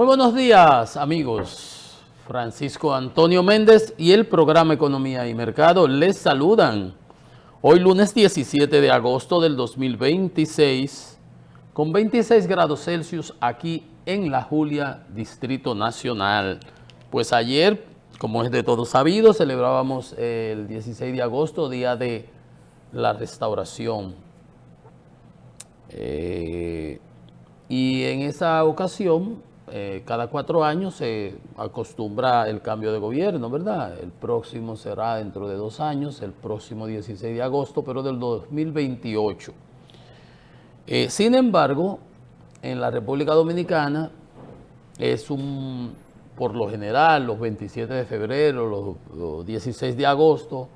Muy buenos días, amigos. Francisco Antonio Méndez y el programa Economía y Mercado les saludan. Hoy lunes 17 de agosto del 2026, con 26 grados Celsius aquí en La Julia, Distrito Nacional. Pues ayer, como es de todo sabido, celebrábamos el 16 de agosto, Día de la Restauración. Y en esa ocasión, cada 4 años se acostumbra el cambio de gobierno, ¿verdad? El próximo será dentro de 2 años, el próximo 16 de agosto, pero del 2028. Sin embargo, en la República Dominicana por lo general, los 27 de febrero, los 16 de agosto,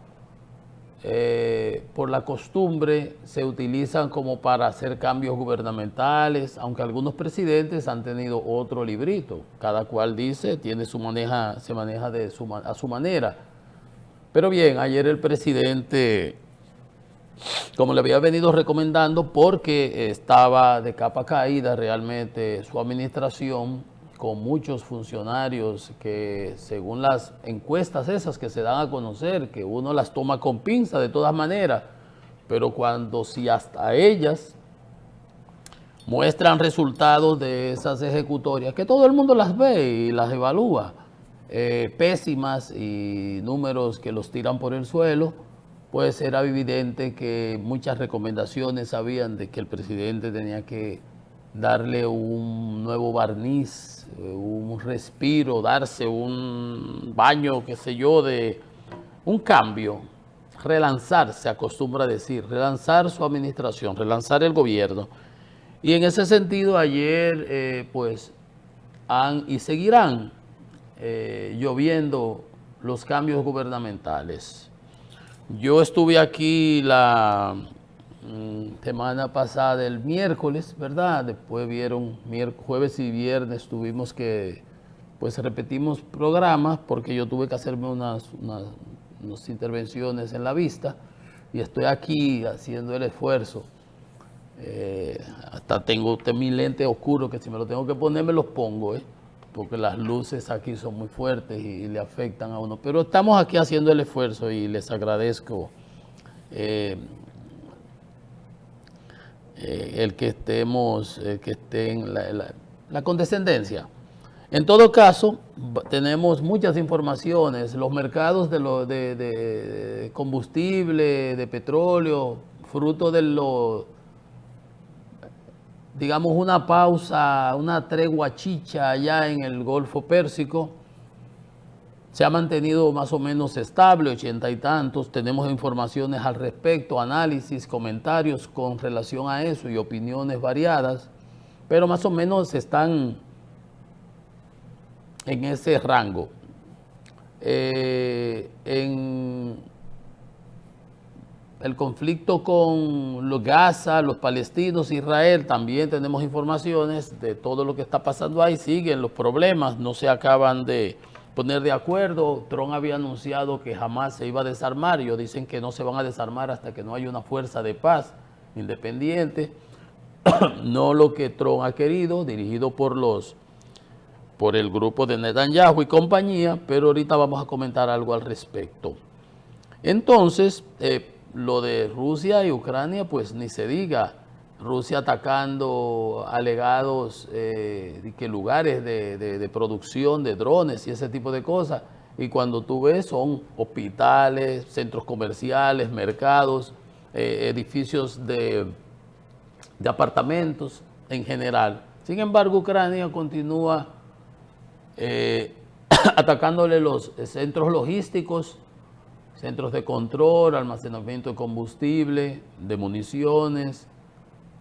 por la costumbre se utilizan como para hacer cambios gubernamentales, aunque algunos presidentes han tenido otro librito. Cada cual dice, se maneja a su manera. Pero bien, ayer el presidente, como le había venido recomendando, porque estaba de capa caída realmente su administración, con muchos funcionarios que, según las encuestas esas que se dan a conocer, que uno las toma con pinza de todas maneras, pero si hasta ellas muestran resultados de esas ejecutorias, que todo el mundo las ve y las evalúa, pésimas y números que los tiran por el suelo, pues era evidente que muchas recomendaciones habían de que el presidente tenía que darle un nuevo barniz, un respiro, darse un baño, qué sé yo, de un cambio, relanzar, se acostumbra a decir, relanzar su administración, relanzar el gobierno. Y en ese sentido ayer pues han y seguirán lloviendo los cambios gubernamentales. Yo estuve aquí la semana pasada, el miércoles, ¿verdad? Después vieron jueves y viernes tuvimos que, pues repetimos programas porque yo tuve que hacerme unas intervenciones en la vista y estoy aquí haciendo el esfuerzo. Hasta tengo mi lente oscuro que si me lo tengo que poner me los pongo, porque las luces aquí son muy fuertes y le afectan a uno. Pero estamos aquí haciendo el esfuerzo y les agradezco el que estén la condescendencia. En todo caso, tenemos muchas informaciones. Los mercados de combustible, de petróleo, fruto de digamos, una pausa, una tregua chicha allá en el Golfo Pérsico, se ha mantenido más o menos estable, 80 y tantos. Tenemos informaciones al respecto, análisis, comentarios con relación a eso y opiniones variadas, pero más o menos están en ese rango. En el conflicto con los Gaza, los palestinos, Israel, también tenemos informaciones de todo lo que está pasando ahí. Siguen los problemas, no se acaban de poner de acuerdo. Trump había anunciado que jamás se iba a desarmar. Ellos dicen que no se van a desarmar hasta que no haya una fuerza de paz independiente. No lo que Trump ha querido, dirigido por el grupo de Netanyahu y compañía, pero ahorita vamos a comentar algo al respecto. Entonces, lo de Rusia y Ucrania, pues ni se diga. Rusia atacando alegados lugares de producción de drones y ese tipo de cosas. Y cuando tú ves, son hospitales, centros comerciales, mercados, edificios de apartamentos en general. Sin embargo, Ucrania continúa atacándole los centros logísticos, centros de control, almacenamiento de combustible, de municiones,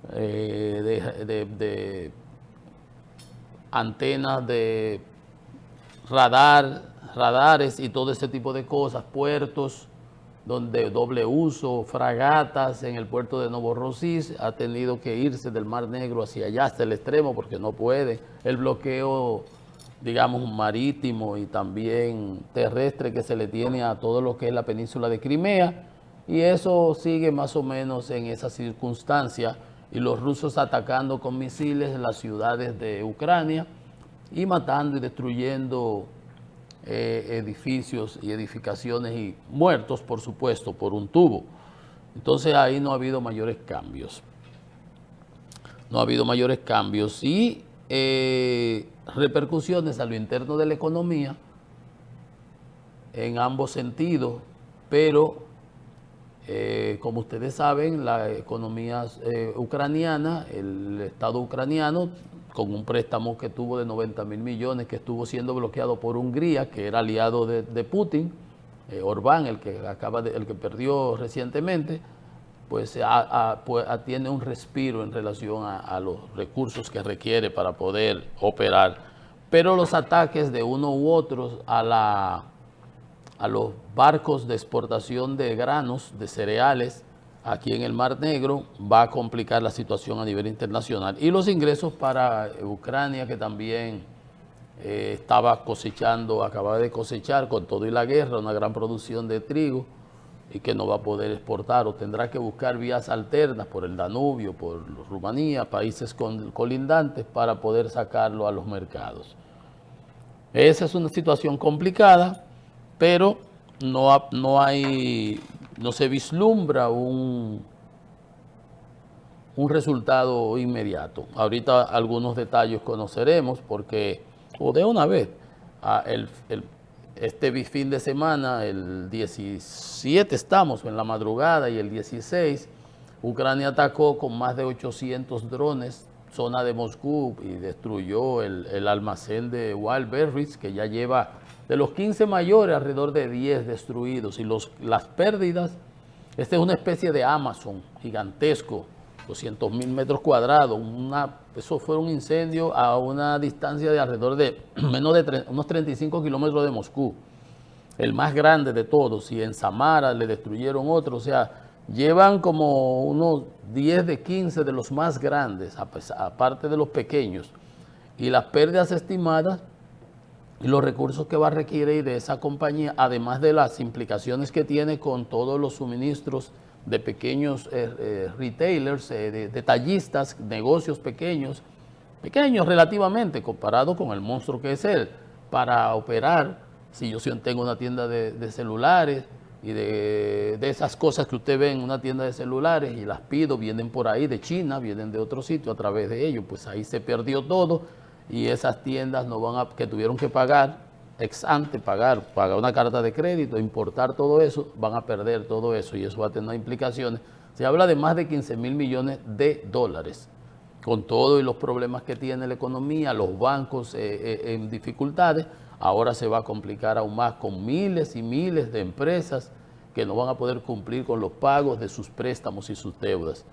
de antenas de radares y todo ese tipo de cosas, puertos donde doble uso, fragatas en el puerto de Novorossiysk, ha tenido que irse del Mar Negro hacia allá, hasta el extremo, porque no puede. El bloqueo, digamos, marítimo y también terrestre que se le tiene a todo lo que es la península de Crimea, y eso sigue más o menos en esa circunstancia, y los rusos atacando con misiles las ciudades de Ucrania, y matando y destruyendo edificios y edificaciones y muertos, por supuesto, por un tubo. Entonces ahí no ha habido mayores cambios. No ha habido mayores cambios y repercusiones a lo interno de la economía en ambos sentidos, pero como ustedes saben, la economía ucraniana, el Estado ucraniano, con un préstamo que tuvo de 90.000 millones, que estuvo siendo bloqueado por Hungría, que era aliado de Putin, Orbán, el que perdió recientemente, pues tiene un respiro en relación a los recursos que requiere para poder operar. Pero los ataques de uno u otros a los barcos de exportación de granos, de cereales, aquí en el Mar Negro, va a complicar la situación a nivel internacional. Y los ingresos para Ucrania, que también estaba cosechando, acababa de cosechar con todo y la guerra, una gran producción de trigo, y que no va a poder exportar o tendrá que buscar vías alternas por el Danubio, por Rumanía, países colindantes, para poder sacarlo a los mercados. Esa es una situación complicada, pero no se vislumbra un resultado inmediato. Ahorita algunos detalles conoceremos porque, o de una vez, este fin de semana, el 17 estamos en la madrugada y el 16, Ucrania atacó con más de 800 drones zona de Moscú y destruyó el almacén de Wildberries, que ya lleva de los 15 mayores alrededor de 10 destruidos. Y las pérdidas, esta es una especie de Amazon gigantesco, 200.000 metros cuadrados. Eso fue un incendio a una distancia de alrededor de unos 35 kilómetros de Moscú, el más grande de todos. Y en Samara le destruyeron otro, o sea, llevan como unos 10 de 15 de los más grandes, aparte de los pequeños. Y las pérdidas estimadas y los recursos que va a requerir de esa compañía, además de las implicaciones que tiene con todos los suministros de pequeños retailers, detallistas, negocios pequeños relativamente, comparado con el monstruo que es él, para operar. Si yo tengo una tienda de celulares y de esas cosas que usted ve en una tienda de celulares y las pido, vienen por ahí de China, vienen de otro sitio a través de ellos, pues ahí se perdió todo y esas tiendas que tuvieron que pagar ex ante, pagar una carta de crédito, importar todo eso, van a perder todo eso y eso va a tener implicaciones. Se habla de más de 15.000 millones de dólares, con todo y los problemas que tiene la economía, los bancos en dificultades. Ahora se va a complicar aún más con miles y miles de empresas que no van a poder cumplir con los pagos de sus préstamos y sus deudas.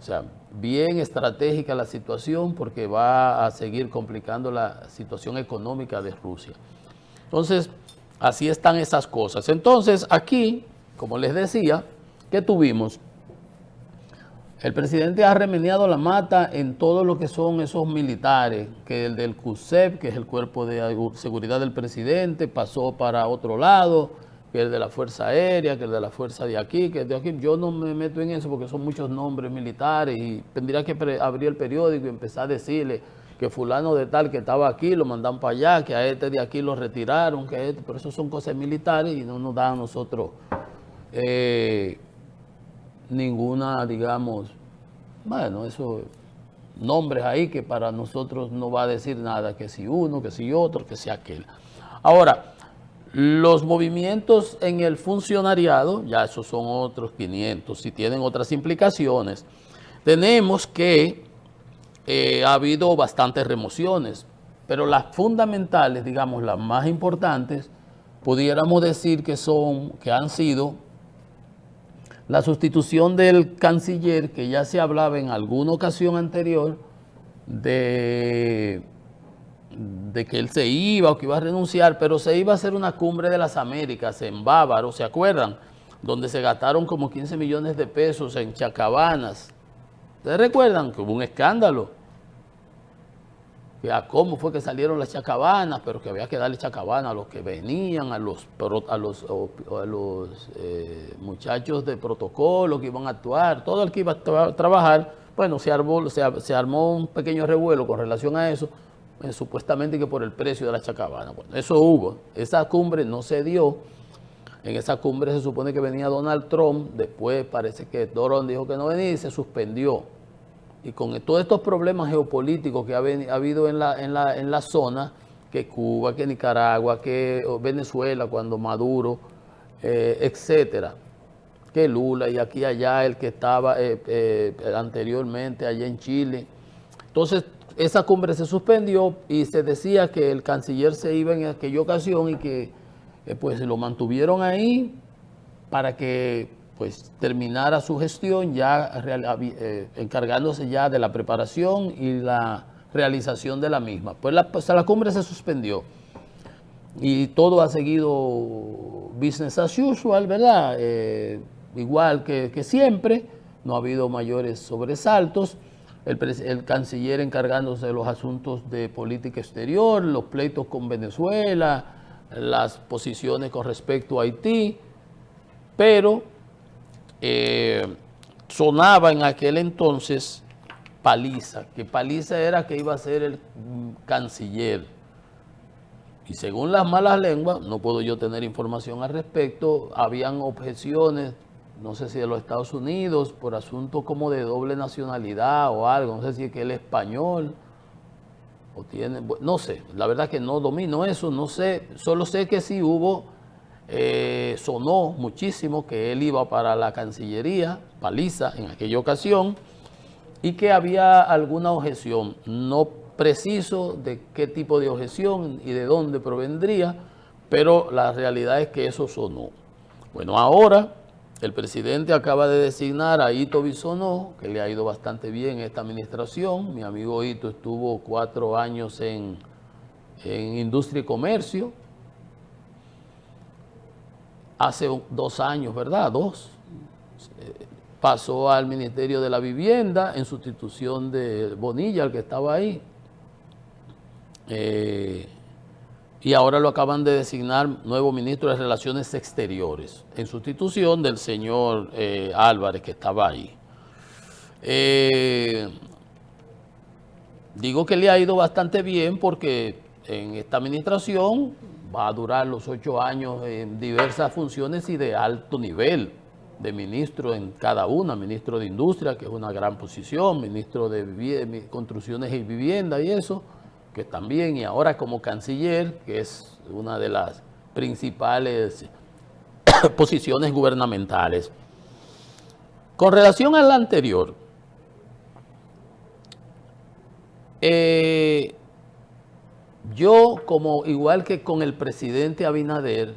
O sea, bien estratégica la situación porque va a seguir complicando la situación económica de Rusia. Entonces, así están esas cosas. Entonces, aquí, como les decía, ¿qué tuvimos? El presidente ha remediado la mata en todo lo que son esos militares, que el del CUSEP, que es el cuerpo de seguridad del presidente, pasó para otro lado, que el de la Fuerza Aérea, que el de la Fuerza de aquí, que el de aquí. Yo no me meto en eso porque son muchos nombres militares y tendría que abrir el periódico y empezar a decirle que fulano de tal que estaba aquí lo mandan para allá, que a este de aquí lo retiraron, que pero eso son cosas militares y no nos dan a nosotros ninguna, digamos, bueno, esos nombres ahí que para nosotros no va a decir nada, que si uno, que si otro, que si aquel. Ahora, los movimientos en el funcionariado, ya esos son otros 500, y tienen otras implicaciones. Tenemos que ha habido bastantes remociones, pero las fundamentales, digamos, las más importantes, pudiéramos decir que han sido la sustitución del canciller, que ya se hablaba en alguna ocasión anterior de que él se iba o que iba a renunciar, pero se iba a hacer una cumbre de las Américas en Bávaro, ¿se acuerdan? Donde se gastaron como 15 millones de pesos en chacabanas. ¿Ustedes recuerdan que hubo un escándalo? ¿Cómo fue que salieron las chacabanas? Pero que había que darle chacabana a los que venían, a los muchachos de protocolo que iban a actuar, todo el que iba a trabajar. Bueno, se armó un pequeño revuelo con relación a eso, supuestamente que por el precio de la chacabana. Bueno, eso hubo. Esa cumbre no se dio. En esa cumbre se supone que venía Donald Trump, después parece que Doron dijo que no venía y se suspendió. Y con todos estos problemas geopolíticos que ha habido en la zona, que Cuba, que Nicaragua, que Venezuela, cuando Maduro, etcétera, que Lula y aquí y allá, el que estaba anteriormente allá en Chile. Entonces, esa cumbre se suspendió y se decía que el canciller se iba en aquella ocasión y que pues lo mantuvieron ahí para que pues terminara su gestión ya encargándose ya de la preparación y la realización de la misma. Pues la cumbre se suspendió y todo ha seguido business as usual, ¿verdad? Igual que siempre, no ha habido mayores sobresaltos. El canciller encargándose de los asuntos de política exterior, los pleitos con Venezuela, las posiciones con respecto a Haití, pero sonaba en aquel entonces Paliza, que Paliza era que iba a ser el canciller. Y según las malas lenguas, no puedo yo tener información al respecto, habían objeciones, no sé si de los Estados Unidos, por asuntos como de doble nacionalidad o algo, no sé si es que él es español o tiene, no sé, la verdad que no domino eso, no sé, solo sé que sí hubo, sonó muchísimo que él iba para la Cancillería, Paliza, en aquella ocasión, y que había alguna objeción, no preciso de qué tipo de objeción y de dónde provendría, pero la realidad es que eso sonó. Bueno, ahora el presidente acaba de designar a Ito Bisonó, que le ha ido bastante bien esta administración. Mi amigo Ito estuvo 4 años en Industria y Comercio. Hace 2 años, ¿verdad? 2. Pasó al Ministerio de la Vivienda en sustitución de Bonilla, el que estaba ahí. Y ahora lo acaban de designar nuevo ministro de Relaciones Exteriores, en sustitución del señor Álvarez, que estaba ahí. Digo que le ha ido bastante bien porque en esta administración va a durar los 8 años en diversas funciones y de alto nivel de ministro en cada una, ministro de Industria, que es una gran posición, ministro de Construcciones y Vivienda y eso, que también, y ahora como canciller, que es una de las principales posiciones gubernamentales. Con relación a la anterior, yo, como igual que con el presidente Abinader,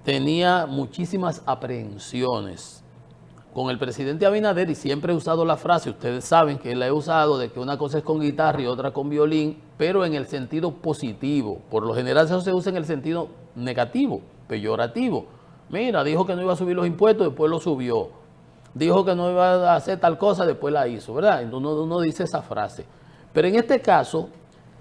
tenía muchísimas aprehensiones con el presidente Abinader, y siempre he usado la frase, ustedes saben que la he usado, de que una cosa es con guitarra y otra con violín, pero en el sentido positivo. Por lo general eso se usa en el sentido negativo, peyorativo. Mira, dijo que no iba a subir los impuestos, después lo subió. Dijo que no iba a hacer tal cosa, después la hizo, ¿verdad? Entonces uno dice esa frase. Pero en este caso,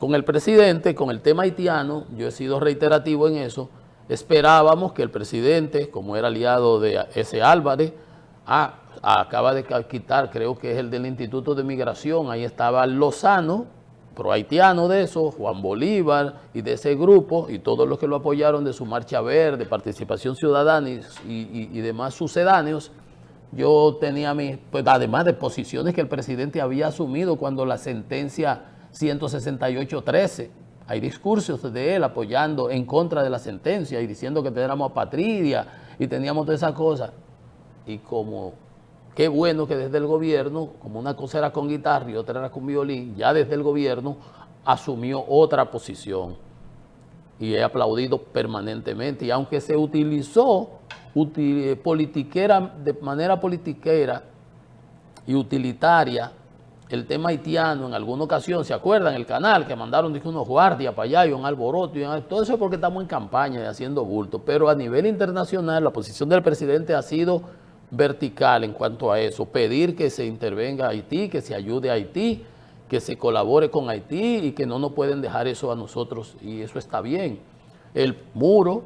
con el presidente, con el tema haitiano, yo he sido reiterativo en eso, esperábamos que el presidente, como era aliado de ese Álvarez, acaba de quitar, creo que es el del Instituto de Migración, ahí estaba Lozano, pro haitiano de eso, Juan Bolívar y de ese grupo, y todos los que lo apoyaron de su Marcha Verde, Participación Ciudadana y demás sucedáneos. Yo tenía pues además de posiciones que el presidente había asumido cuando la sentencia 168-13, hay discursos de él apoyando en contra de la sentencia y diciendo que teníamos apatria y teníamos todas esas cosas. Y como, qué bueno que desde el gobierno, como una cosa era con guitarra y otra era con violín, ya desde el gobierno asumió otra posición. Y he aplaudido permanentemente. Y aunque se utilizó de manera politiquera y utilitaria el tema haitiano en alguna ocasión, ¿se acuerdan? El canal que mandaron unos guardias para allá y un alboroto, todo eso es porque estamos en campaña y haciendo bulto. Pero a nivel internacional la posición del presidente ha sido vertical en cuanto a eso, pedir que se intervenga Haití, que se ayude a Haití, que se colabore con Haití y que no nos pueden dejar eso a nosotros, y eso está bien. El muro,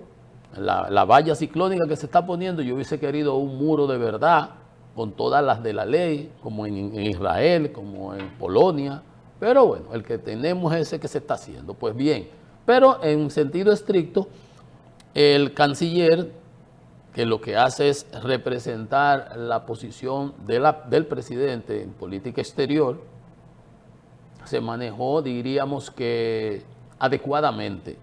la valla ciclónica que se está poniendo, yo hubiese querido un muro de verdad, con todas las de la ley, como en Israel, como en Polonia, Pero bueno, el que tenemos es ese que se está haciendo. Pues bien, pero en sentido estricto, el canciller, que lo que hace es representar la posición del presidente en política exterior, se manejó, diríamos que adecuadamente,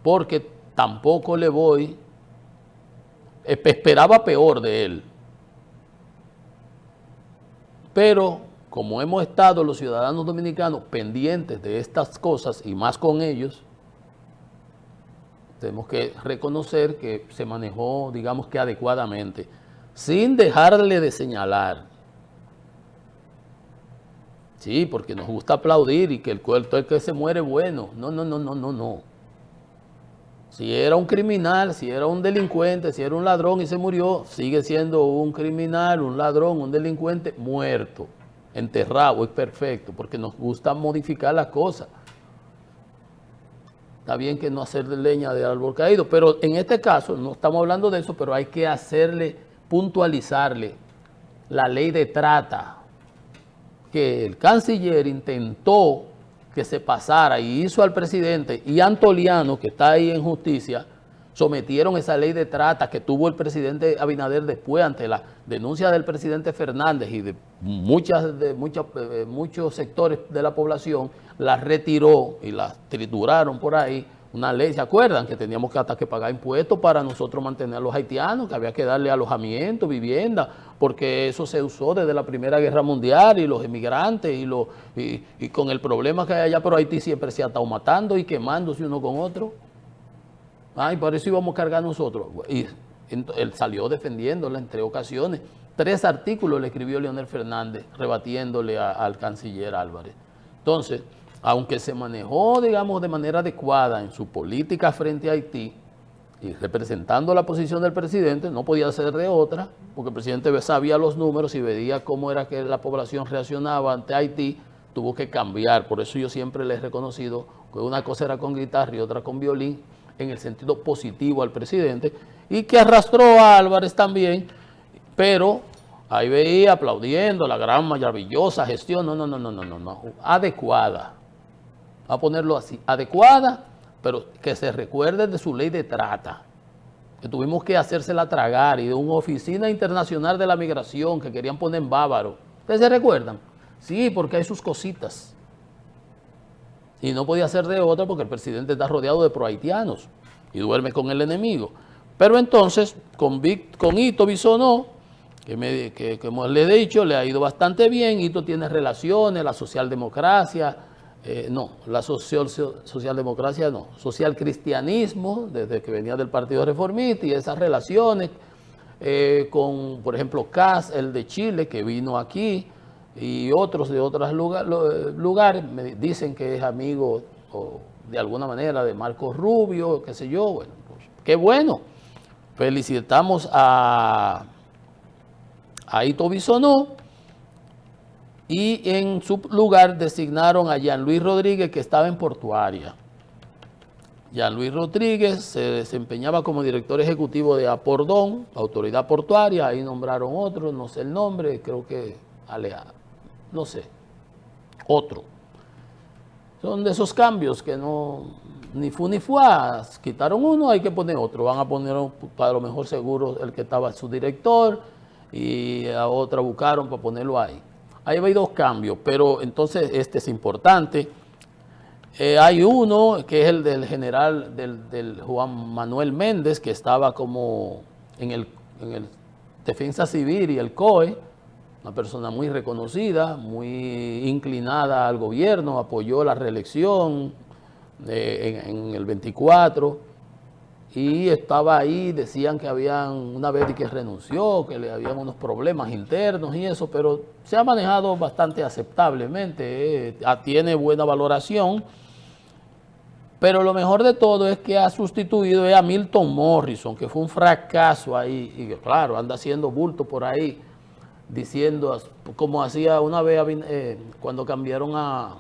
porque tampoco le voy, esperaba peor de él, pero como hemos estado los ciudadanos dominicanos pendientes de estas cosas y más con ellos, tenemos que reconocer que se manejó, digamos que adecuadamente, sin dejarle de señalar. Sí, porque nos gusta aplaudir y que el que se muere bueno. No. Si era un criminal, si era un delincuente, si era un ladrón y se murió, sigue siendo un criminal, un ladrón, un delincuente muerto, enterrado, es perfecto, porque nos gusta modificar las cosas. Está bien que no hacer leña de árbol caído, pero en este caso, no estamos hablando de eso, pero hay que puntualizarle la ley de trata, que el canciller intentó que se pasara y hizo al presidente y Antoliano, que está ahí en justicia, sometieron esa ley de trata que tuvo el presidente Abinader después ante la denuncia del presidente Fernández y de muchos sectores de la población, la retiró y la trituraron por ahí. Una ley, ¿se acuerdan? Que teníamos que hasta que pagar impuestos para nosotros mantener a los haitianos, que había que darle alojamiento, vivienda, porque eso se usó desde la Primera Guerra Mundial y los emigrantes y con el problema que hay allá, pero Haití siempre se ha estado matando y quemándose uno con otro. Ay, por eso íbamos a cargar nosotros. Y él salió defendiéndola en 3 ocasiones. 3 artículos le escribió Leonel Fernández rebatiéndole al canciller Álvarez. Entonces, aunque se manejó, digamos, de manera adecuada en su política frente a Haití y representando la posición del presidente, no podía ser de otra, porque el presidente sabía los números y veía cómo era que la población reaccionaba ante Haití, tuvo que cambiar. Por eso yo siempre le he reconocido que una cosa era con guitarra y otra con violín, en el sentido positivo al presidente, y que arrastró a Álvarez también, pero ahí veía aplaudiendo la gran maravillosa gestión, no, adecuada. A ponerlo así, adecuada, pero que se recuerde de su ley de trata, que tuvimos que hacérsela tragar, y de una oficina internacional de la migración que querían poner en Bávaro. ¿Ustedes se recuerdan? Sí, porque hay sus cositas. Y no podía ser de otra porque el presidente está rodeado de prohaitianos y duerme con el enemigo. Pero entonces, con Hito Bisonó, que como les he dicho, le ha ido bastante bien. Hito tiene relaciones, la socialdemocracia, la socialdemocracia no, socialcristianismo, desde que venía del Partido Reformista, y esas relaciones con, por ejemplo, Kass, el de Chile, que vino aquí, y otros de otros lugares, me dicen que es amigo de alguna manera de Marco Rubio, qué sé yo. Bueno, pues, qué bueno. Felicitamos a Hito Bisonó, y en su lugar designaron a Jean Luis Rodríguez, que estaba en Portuaria. Jean Luis Rodríguez se desempeñaba como director ejecutivo de Apordón, autoridad portuaria. Ahí nombraron otro, no sé el nombre, creo que no sé, otro. Son de esos cambios que no, ni fu ni fuá, quitaron uno, hay que poner otro. Van a poner para lo mejor seguro el que estaba su director, y a otra buscaron para ponerlo ahí. Ahí hay 2 cambios, pero entonces este es importante. Hay uno que es el del general, del Juan Manuel Méndez, que estaba como en el Defensa Civil y el COE, una persona muy reconocida, muy inclinada al gobierno, apoyó la reelección en el 24, y estaba ahí. Decían que habían una vez que renunció, que le habían unos problemas internos y eso, pero se ha manejado bastante aceptablemente, tiene buena valoración. Pero lo mejor de todo es que ha sustituido a Milton Morrison, que fue un fracaso ahí, y que claro, anda haciendo bulto por ahí, diciendo, como hacía una vez cuando cambiaron a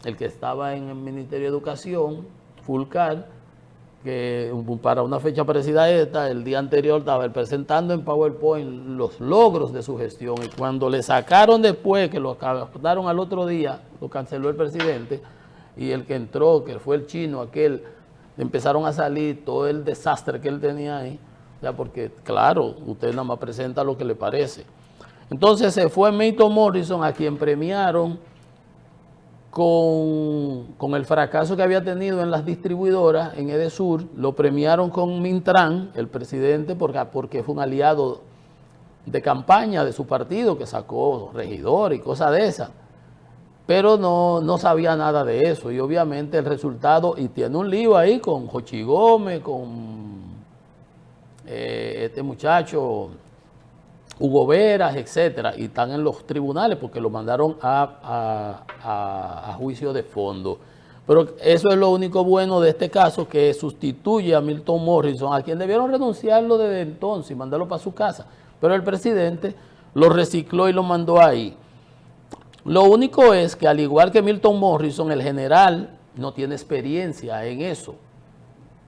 el que estaba en el Ministerio de Educación, Fulcar, que para una fecha parecida a esta, el día anterior estaba él presentando en PowerPoint los logros de su gestión, y cuando le sacaron después, que lo acabaron al otro día, lo canceló el presidente, y el que entró, que fue el chino aquel, empezaron a salir todo el desastre que él tenía ahí, ya porque claro, usted nada más presenta lo que le parece. Entonces se fue Milton Morrison, a quien premiaron con el fracaso que había tenido en las distribuidoras en Edesur. Lo premiaron con Mintran, el presidente, porque fue un aliado de campaña de su partido, que sacó regidor y cosas de esas. Pero no sabía nada de eso, y obviamente el resultado, y tiene un lío ahí con Jochi Gómez, con este muchacho Hugo Veras, etcétera, y están en los tribunales porque lo mandaron a juicio de fondo. Pero eso es lo único bueno de este caso, que sustituye a Milton Morrison, a quien debieron renunciarlo desde entonces y mandarlo para su casa. Pero el presidente lo recicló y lo mandó ahí. Lo único es que, al igual que Milton Morrison, el general no tiene experiencia en eso.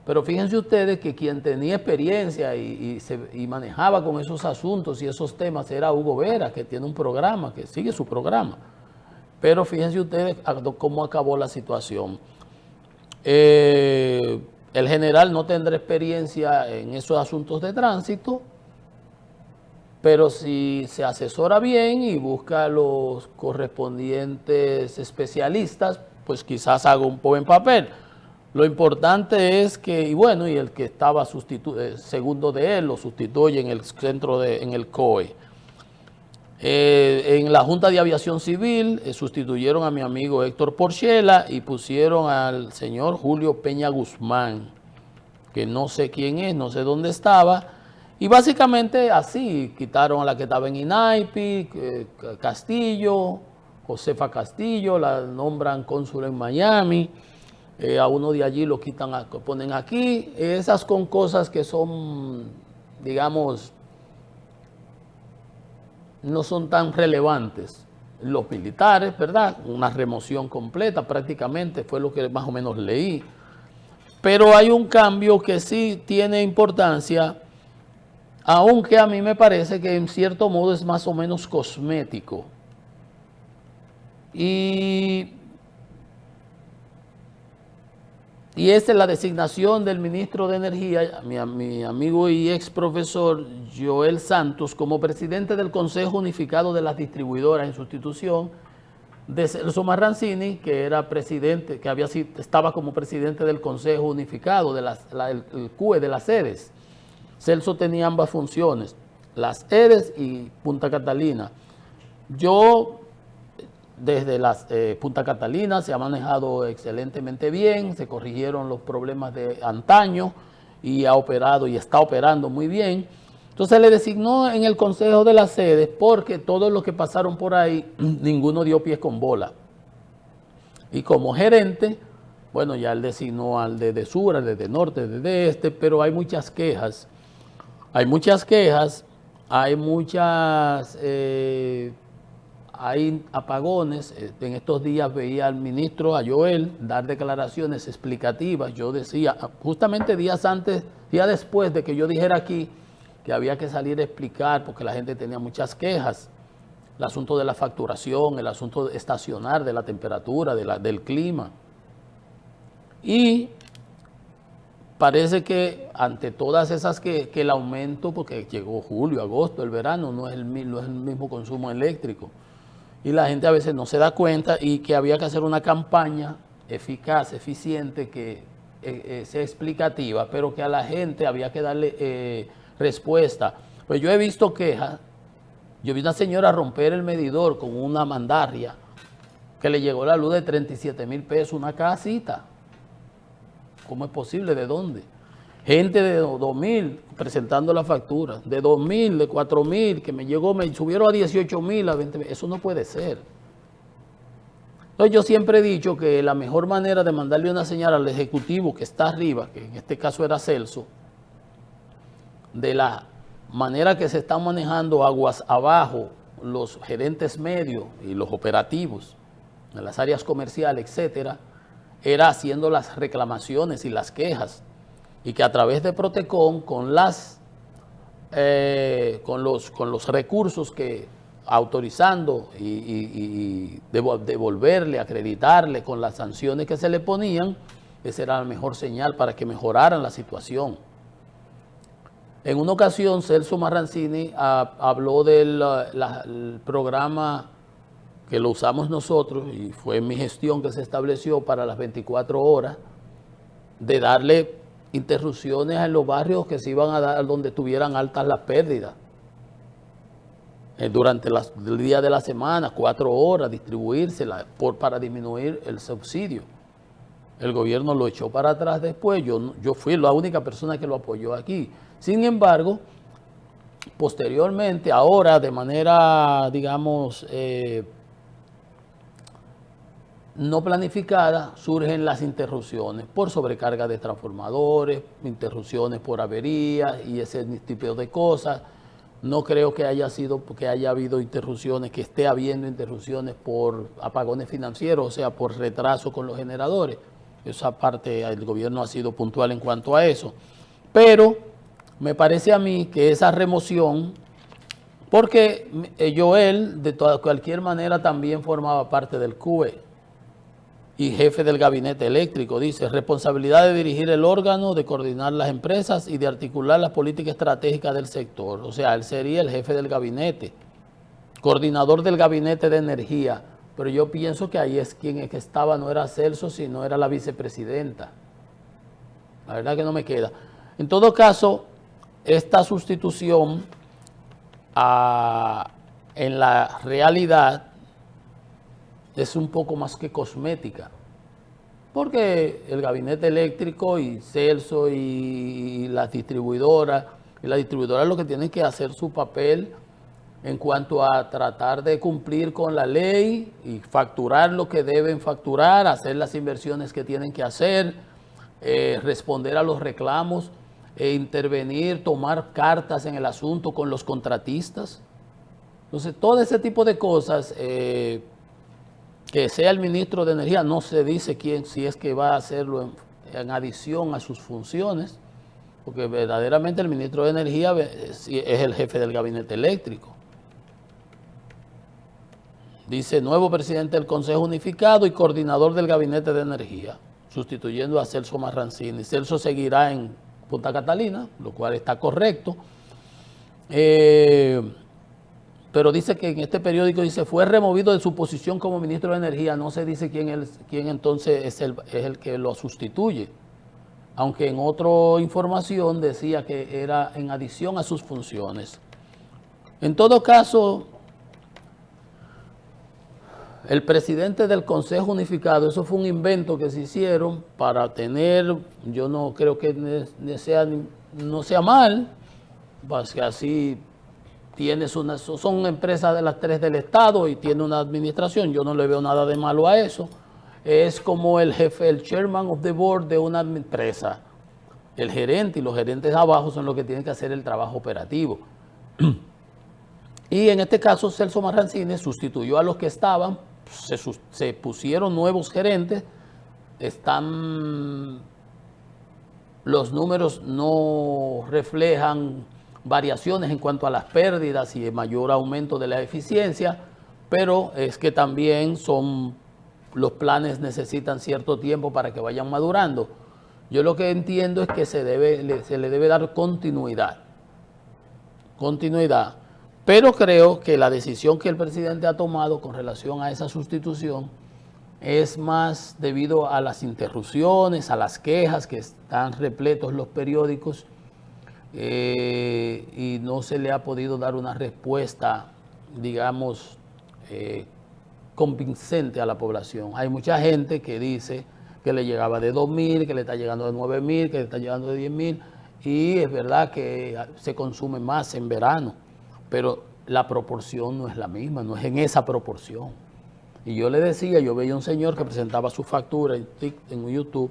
Pero fíjense ustedes que quien tenía experiencia y manejaba con esos asuntos y esos temas era Hugo Vera, que tiene un programa, que sigue su programa. Pero fíjense ustedes cómo acabó la situación. El general no tendrá experiencia en esos asuntos de tránsito, pero si se asesora bien y busca los correspondientes especialistas, pues quizás haga un buen papel. Lo importante es que, y bueno, y el que estaba segundo de él lo sustituye en el centro en el COE. En la Junta de Aviación Civil sustituyeron a mi amigo Héctor Porchela y pusieron al señor Julio Peña Guzmán, que no sé quién es, no sé dónde estaba. Y básicamente así, quitaron a la que estaba en INAIPI, Castillo, Josefa Castillo, la nombran cónsul en Miami. A uno de allí lo quitan, ponen aquí. Esas con cosas que son, digamos, no son tan relevantes. Los militares, ¿verdad? Una remoción completa prácticamente, fue lo que más o menos leí. Pero hay un cambio que sí tiene importancia, aunque a mí me parece que en cierto modo es más o menos cosmético. Y esa es la designación del ministro de Energía, mi amigo y ex profesor Joel Santos, como presidente del Consejo Unificado de las Distribuidoras, en sustitución de Celso Marrancini, que era presidente, estaba como presidente del Consejo Unificado, el CUE de las EDES. Celso tenía ambas funciones, las EDES y Punta Catalina. Yo, desde Punta Catalina, se ha manejado excelentemente bien, se corrigieron los problemas de antaño y ha operado y está operando muy bien. Entonces le designó en el Consejo de las Sedes, porque todos los que pasaron por ahí, ninguno dio pies con bola. Y como gerente, bueno, ya él designó al de sur, al de norte, al de este, pero hay muchas quejas. Hay muchas hay apagones. En estos días veía al ministro, a Joel, dar declaraciones explicativas. Yo decía, justamente días después de que yo dijera aquí que había que salir a explicar porque la gente tenía muchas quejas, el asunto de la facturación, el asunto estacional de la temperatura, del clima. Y parece que ante todas esas que el aumento, porque llegó julio, agosto, el verano, no es el mismo consumo eléctrico. Y la gente a veces no se da cuenta, y que había que hacer una campaña eficaz, eficiente, que sea explicativa, pero que a la gente había que darle respuesta. Pues yo he visto quejas. Yo vi una señora romper el medidor con una mandarria, que le llegó la luz de 37,000 pesos, una casita. ¿Cómo es posible? ¿De dónde? Gente de 2,000 presentando la factura, de 2,000, de 4,000, que me subieron a 18,000, a 20,000. Eso no puede ser. Entonces yo siempre he dicho que la mejor manera de mandarle una señal al ejecutivo que está arriba, que en este caso era Celso, de la manera que se están manejando aguas abajo los gerentes medios y los operativos en las áreas comerciales, etcétera, era haciendo las reclamaciones y las quejas. y que a través de Protecon, con los recursos que autorizando y devolverle, acreditarle con las sanciones que se le ponían, esa era la mejor señal para que mejoraran la situación. En una ocasión, Celso Marrancini habló del programa que lo usamos nosotros, y fue en mi gestión que se estableció para las 24 horas, de darle interrupciones en los barrios que se iban a dar donde tuvieran altas las pérdidas. Durante el día de la semana, 4 horas, distribuírsela para disminuir el subsidio. El gobierno lo echó para atrás después, yo fui la única persona que lo apoyó aquí. Sin embargo, posteriormente, ahora de manera, digamos, no planificada, surgen las interrupciones por sobrecarga de transformadores, interrupciones por averías y ese tipo de cosas. No creo que haya habido interrupciones, que esté habiendo interrupciones por apagones financieros, o sea, por retraso con los generadores. Esa parte, el gobierno ha sido puntual en cuanto a eso. Pero me parece a mí que esa remoción, porque Joel de cualquier manera también formaba parte del CUE y jefe del gabinete eléctrico, dice, responsabilidad de dirigir el órgano, de coordinar las empresas y de articular las políticas estratégicas del sector. O sea, él sería el jefe del gabinete, coordinador del gabinete de energía. Pero yo pienso que ahí es quien estaba, no era Celso, sino era la vicepresidenta. La verdad que no me queda. En todo caso, esta sustitución en la realidad es un poco más que cosmética, porque el gabinete eléctrico y Celso y las distribuidoras lo que tienen que hacer su papel en cuanto a tratar de cumplir con la ley y facturar lo que deben facturar, hacer las inversiones que tienen que hacer, responder a los reclamos, intervenir, tomar cartas en el asunto con los contratistas. Entonces, todo ese tipo de cosas, que sea el ministro de Energía, no se dice quién, si es que va a hacerlo en adición a sus funciones, porque verdaderamente el ministro de Energía es el jefe del gabinete eléctrico. Dice, nuevo presidente del Consejo Unificado y coordinador del Gabinete de Energía, sustituyendo a Celso Marrancini. Celso seguirá en Punta Catalina, lo cual está correcto. Pero dice que en este periódico dice, fue removido de su posición como ministro de Energía. No se dice quién entonces es el que lo sustituye. Aunque en otra información decía que era en adición a sus funciones. En todo caso, el presidente del Consejo Unificado, eso fue un invento que se hicieron para tener, yo no creo que no sea mal, pues que así son empresas de las 3 del Estado y tiene una administración, yo no le veo nada de malo a eso. Es como el jefe, el chairman of the board de una empresa. El gerente y los gerentes abajo son los que tienen que hacer el trabajo operativo. Y en este caso, Celso Marrancini sustituyó a los que estaban, se pusieron nuevos gerentes, los números no reflejan variaciones en cuanto a las pérdidas y el mayor aumento de la eficiencia, pero es que también los planes necesitan cierto tiempo para que vayan madurando. Yo lo que entiendo es que se le debe dar continuidad, pero creo que la decisión que el presidente ha tomado con relación a esa sustitución es más debido a las interrupciones, a las quejas que están repletos los periódicos, y no se le ha podido dar una respuesta, digamos, convincente a la población. Hay mucha gente que dice que le llegaba de 2.000, que le está llegando de 9.000, que le está llegando de 10.000, y es verdad que se consume más en verano, pero la proporción no es la misma, no es en esa proporción. Y yo le decía, yo veía un señor que presentaba su factura en YouTube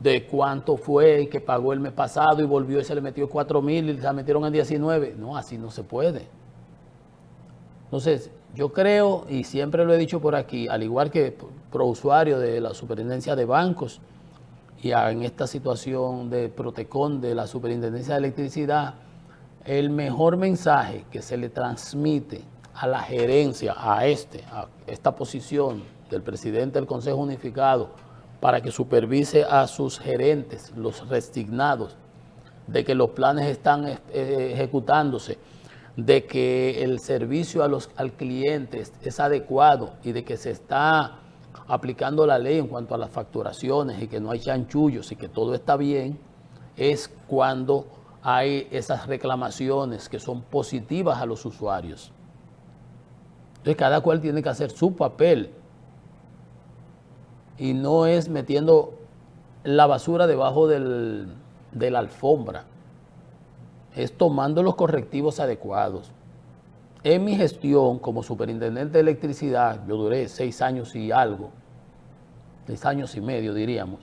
de cuánto fue y que pagó el mes pasado y volvió y se le metió 4.000 y se la metieron en 19. No, así no se puede. Entonces, yo creo, y siempre lo he dicho por aquí, al igual que pro usuario de la Superintendencia de Bancos y en esta situación de Protecon de la Superintendencia de Electricidad, el mejor mensaje que se le transmite a la gerencia, a esta posición del presidente del Consejo Unificado, para que supervise a sus gerentes, los resignados, de que los planes están ejecutándose, de que el servicio al cliente es adecuado y de que se está aplicando la ley en cuanto a las facturaciones y que no hay chanchullos y que todo está bien, es cuando hay esas reclamaciones que son positivas a los usuarios. Entonces cada cual tiene que hacer su papel y no es metiendo la basura debajo de la alfombra, es tomando los correctivos adecuados. En mi gestión como superintendente de electricidad, yo duré 6 años y algo, 6 años y medio diríamos,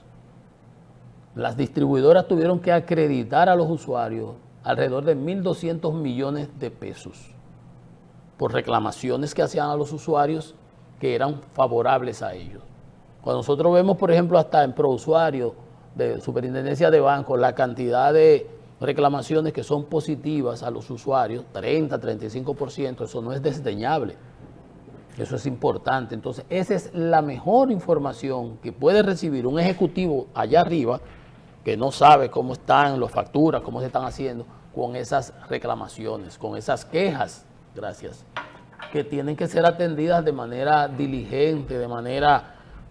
las distribuidoras tuvieron que acreditar a los usuarios alrededor de 1.200 millones de pesos por reclamaciones que hacían a los usuarios que eran favorables a ellos. Cuando nosotros vemos, por ejemplo, hasta en ProUsuario de Superintendencia de Bancos, la cantidad de reclamaciones que son positivas a los usuarios, 30, 35%, eso no es desdeñable. Eso es importante. Entonces, esa es la mejor información que puede recibir un ejecutivo allá arriba que no sabe cómo están las facturas, cómo se están haciendo, con esas reclamaciones, con esas quejas, gracias, que tienen que ser atendidas de manera diligente,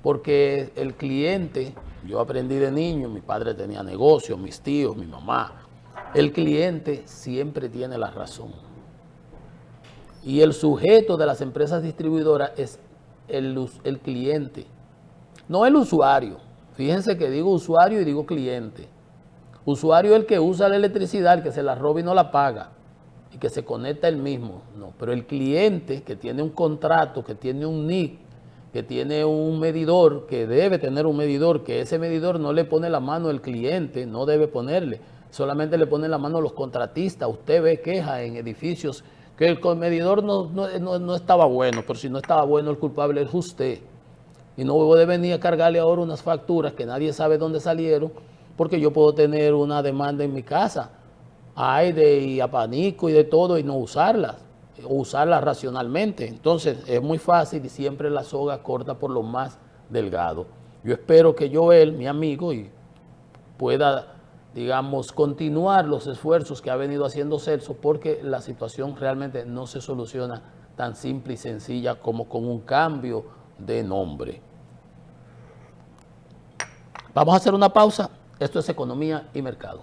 porque el cliente, yo aprendí de niño, mi padre tenía negocios, mis tíos, mi mamá, el cliente siempre tiene la razón. Y el sujeto de las empresas distribuidoras es el cliente, no el usuario. Fíjense que digo usuario y digo cliente. Usuario es el que usa la electricidad, el que se la roba y no la paga, y que se conecta él mismo. No, pero el cliente que tiene un contrato, que tiene un NIC, que tiene un medidor, que debe tener un medidor, que ese medidor no le pone la mano el cliente, no debe ponerle, solamente le pone la mano los contratistas. Usted ve quejas en edificios que el medidor no estaba bueno, pero si no estaba bueno el culpable es usted. Y no puede venir a cargarle ahora unas facturas que nadie sabe dónde salieron, porque yo puedo tener una demanda en mi casa, aire y abanico y de todo, y no usarlas, o usarlas racionalmente. Entonces es muy fácil y siempre la soga corta por lo más delgado. Yo espero que Joel, mi amigo, pueda, digamos, continuar los esfuerzos que ha venido haciendo Celso, porque la situación realmente no se soluciona tan simple y sencilla como con un cambio de nombre. Vamos a hacer una pausa. Esto es Economía y Mercado.